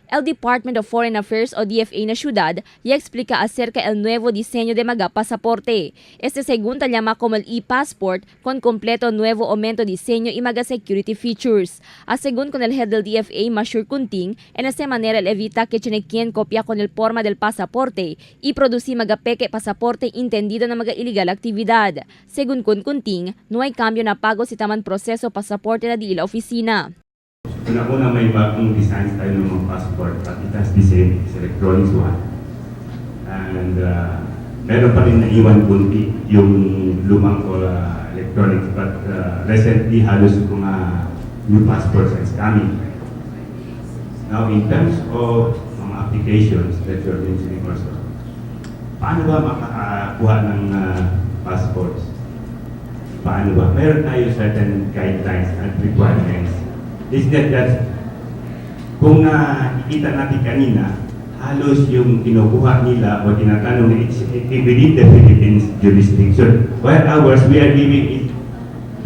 El Department of Foreign Affairs o DFA na syudad y explica acerca el nuevo diseño de mga pasaporte. Según se llama como el e-passport con completo nuevo aumento diseño y mga security features. Según con el head del DFA, Mashur Kunting, en esta manera él evita que chinequien copia con el forma del pasaporte y producir mga peke pasaporte entendido na mga illegal actividad. Según Kunting, no hay cambio na pago si taman proseso pasaporte na di la opisina. Una may bagong designs tayo ng mga passport at it has the same, it's electronics one. And meron pa rin naiwan kunti yung lumang electronics but recently halos mga new passports is coming. Now in terms of mga applications that you're mentioning also, paano ba makakakuha ng passports? Paano ba? Meron tayo certain guidelines and requirements. Is that kung nakikita natin kanina, halos yung kinukuha nila o tinatanong na it's within the Philippines jurisdiction. While ours, we are giving it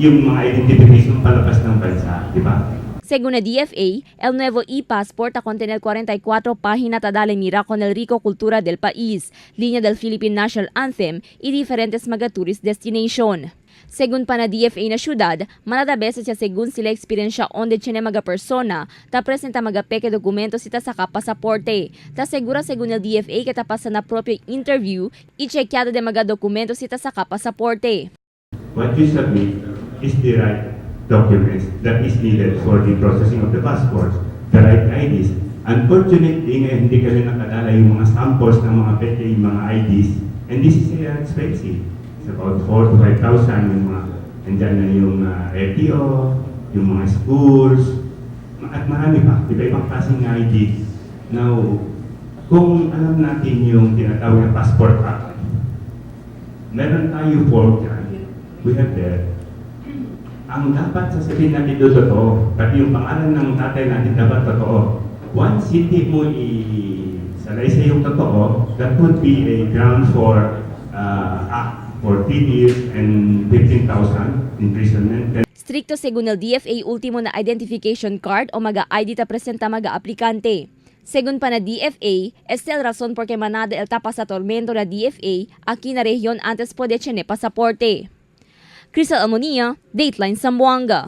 yung mga identification palabas ng bansa, di ba? Según la DFA, el nuevo e-passport a contener 44 páginas a darle mira con el rico cultura del país, línea del Philippine National Anthem y diferentes mga tourist destination. Según pa na DFA na syudad, manada beses siya según sila eksperyensya onde chine mga persona, ta presenta mga peke dokumento sita sa pasaporte. Ta segura según el DFA kita pasa na propio interview, i-checkado de mga dokumento sita sa pasaporte. What you submit is the right documents that is needed for the processing of the passport, the right IDs. Unfortunately, ngayon hindi kami nakadala yung mga samples ng mga peke, yung mga IDs, and this is expensive. It's about 4,000 to 5,000 yung mga, andyan na yung LTO, yung mga schools, at marami pa, iba-ibang klaseng ID. Now, kung alam natin yung tinatawag na Passport Act, meron tayo form dyan, we have there. Ang dapat sasabihin natin doon totoo, pati yung pangalan ng tatay natin dapat totoo. Once hindi mo i-salaysay yung totoo, that would be a ground for act for 10 years and 15,000 imprisonment. Stricto según el DFA ultimo na identification card o mga ID ta presenta mga aplikante. Según pa na DFA, el razón porque manada el tapa sa tormento na DFA aquí na rehiyon antes pwede chene pasaporte. Crystal Almonia, Dateline Zamboanga.